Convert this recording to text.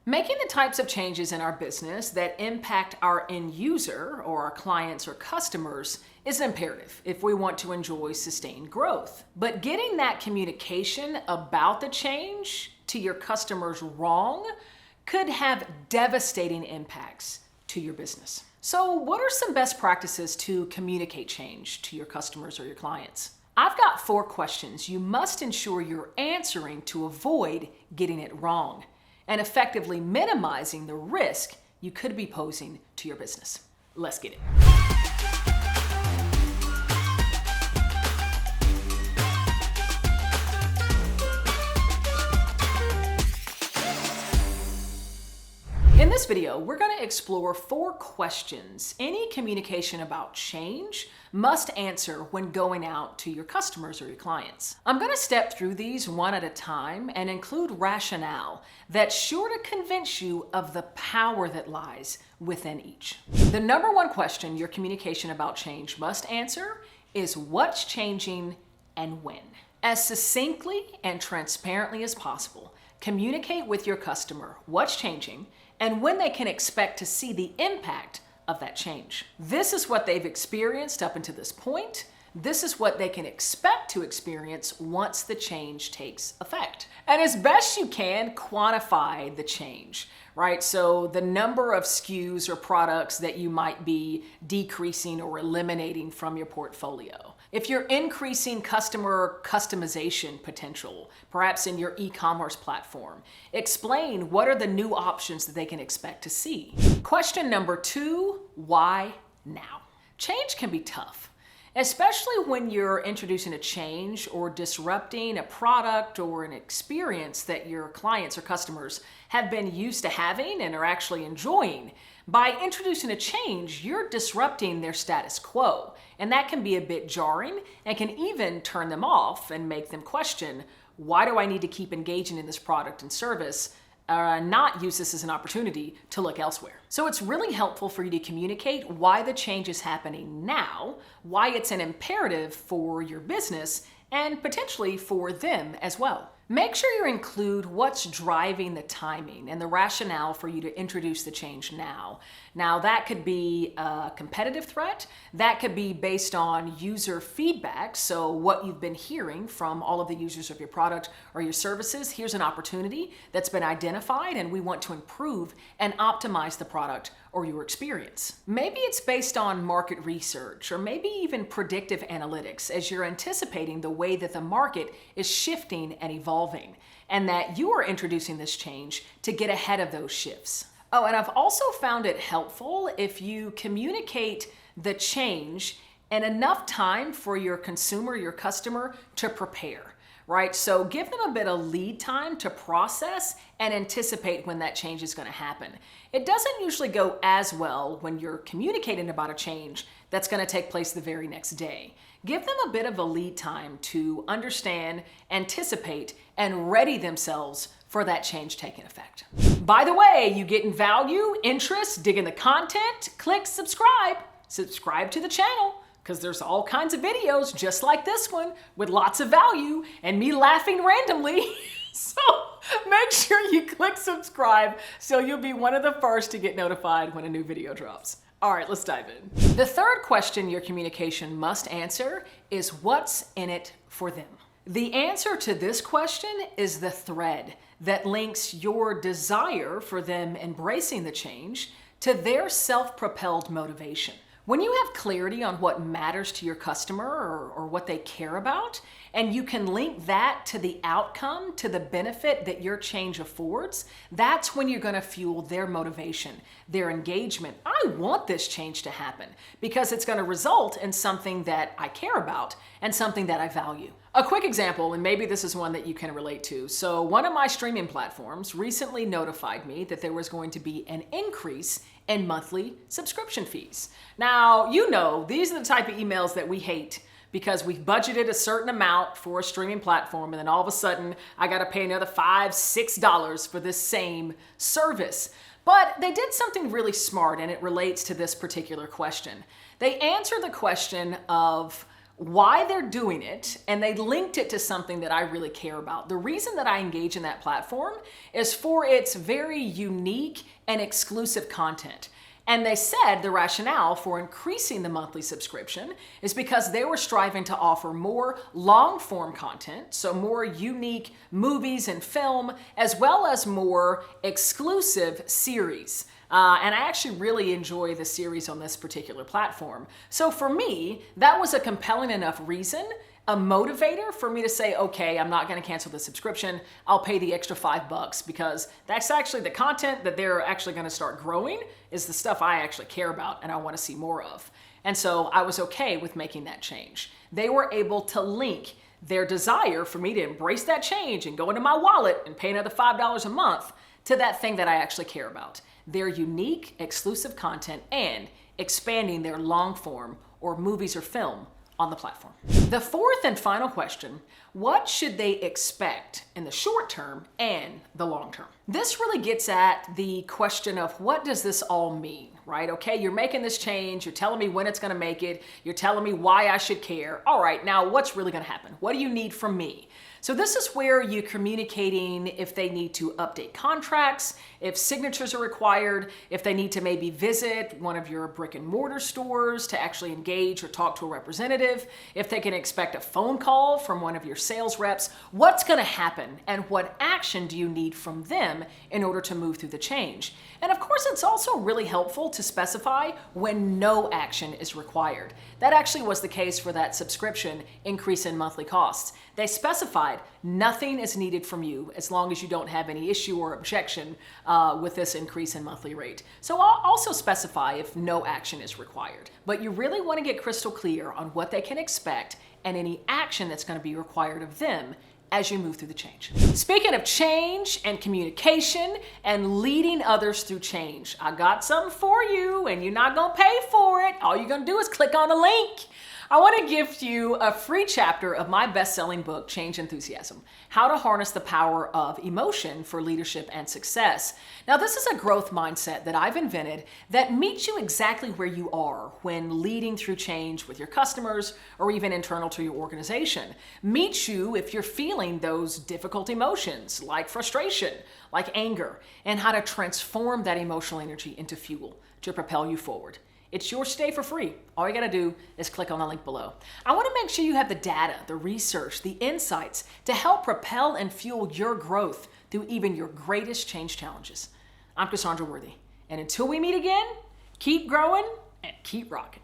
Making the types of changes in our business that impact our end user or our clients or customers is imperative if we want to enjoy sustained growth. But getting that communication about the change to your customers wrong could have devastating impacts to your business. So what are some best practices to communicate change to your customers or your clients? I've got 4 questions you must ensure you're answering to avoid getting it wrong and effectively minimizing the risk you could be posing to your business. Let's get it. In this video, we're going to explore 4 questions any communication about change must answer when going out to your customers or your clients. I'm going to step through these one at a time and include rationale that's sure to convince you of the power that lies within each. The number 1 question your communication about change must answer is what's changing and when. As succinctly and transparently as possible, communicate with your customer what's changing and when they can expect to see the impact of that change. This is what they've experienced up until this point. This is what they can expect to experience once the change takes effect. And as best you can, quantify the change, right? So the number of SKUs or products that you might be decreasing or eliminating from your portfolio. If you're increasing customer customization potential, perhaps in your e-commerce platform, explain what are the new options that they can expect to see. Question number 2, why now? Change can be tough, especially when you're introducing a change or disrupting a product or an experience that your clients or customers have been used to having and are actually enjoying. By introducing a change, you're disrupting their status quo, and that can be a bit jarring and can even turn them off and make them question, why do I need to keep engaging in this product and service, not use this as an opportunity to look elsewhere? So it's really helpful for you to communicate why the change is happening now, why it's an imperative for your business, and potentially for them as well. Make sure you include what's driving the timing and the rationale for you to introduce the change now. Now, that could be a competitive threat. That could be based on user feedback. So what you've been hearing from all of the users of your product or your services, here's an opportunity that's been identified and we want to improve and optimize the product or your experience. Maybe it's based on market research or maybe even predictive analytics as you're anticipating the way that the market is shifting and evolving, and that you are introducing this change to get ahead of those shifts. Oh, and I've also found it helpful if you communicate the change in enough time for your consumer, your customer to prepare, right? So give them a bit of lead time to process and anticipate when that change is going to happen. It doesn't usually go as well when you're communicating about a change that's going to take place the very next day. Give them a bit of a lead time to understand, anticipate, and ready themselves for that change taking effect. By the way, you getting value, interest, digging the content? Click subscribe. Subscribe to the channel, because there's all kinds of videos just like this one with lots of value and me laughing randomly. So make sure you click subscribe so you'll be one of the first to get notified when a new video drops. All right, let's dive in. The third question your communication must answer is what's in it for them? The answer to this question is the thread that links your desire for them embracing the change to their self-propelled motivation. When you have clarity on what matters to your customer or what they care about, and you can link that to the outcome, to the benefit that your change affords, that's when you're going to fuel their motivation, their engagement. I want this change to happen because it's going to result in something that I care about and something that I value. A quick example, and maybe this is one that you can relate to. So one of my streaming platforms recently notified me that there was going to be an increase in monthly subscription fees. Now, you know, these are the type of emails that we hate because we've budgeted a certain amount for a streaming platform and then all of a sudden I got to pay another $5, $6 for this same service. But they did something really smart and it relates to this particular question. They answered the question of why they're doing it, and they linked it to something that I really care about. The reason that I engage in that platform is for its very unique and exclusive content. And they said the rationale for increasing the monthly subscription is because they were striving to offer more long-form content, so more unique movies and film, as well as more exclusive series. And I actually really enjoy the series on this particular platform. So for me, that was a compelling enough reason, a motivator for me to say, okay, I'm not going to cancel the subscription. I'll pay the extra $5 because that's actually the content that they're actually going to start growing is the stuff I actually care about and I want to see more of. And so I was okay with making that change. They were able to link their desire for me to embrace that change and go into my wallet and pay another $5 a month to that thing that I actually care about. Their unique, exclusive content and expanding their long form or movies or film on the platform. The fourth and final question, what should they expect in the short term and the long term? This really gets at the question of what does this all mean, right? Okay, you're making this change, you're telling me when it's gonna make it, you're telling me why I should care. All right, now what's really gonna happen? What do you need from me? So this is where you're communicating if they need to update contracts, if signatures are required, if they need to maybe visit one of your brick and mortar stores to actually engage or talk to a representative, if they can expect a phone call from one of your sales reps, what's gonna happen and what action do you need from them in order to move through the change? And of course, it's also really helpful to specify when no action is required. That actually was the case for that subscription increase in monthly costs. They specified nothing is needed from you as long as you don't have any issue or objection with this increase in monthly rate. So I'll also specify if no action is required. But you really want to get crystal clear on what they can expect and any action that's going to be required of them as you move through the change. Speaking of change and communication and leading others through change, I got something for you and you're not gonna pay for it. All you're gonna do is click on a link. I want to gift you a free chapter of my best-selling book, Change Enthusiasm, How to Harness the Power of Emotion for Leadership and Success. Now, this is a growth mindset that I've invented that meets you exactly where you are when leading through change with your customers or even internal to your organization. Meets you if you're feeling those difficult emotions like frustration, like anger, and how to transform that emotional energy into fuel to propel you forward. It's yours today for free. All you gotta do is click on the link below. I wanna make sure you have the data, the research, the insights to help propel and fuel your growth through even your greatest change challenges. I'm Cassandra Worthy, and until we meet again, keep growing and keep rocking.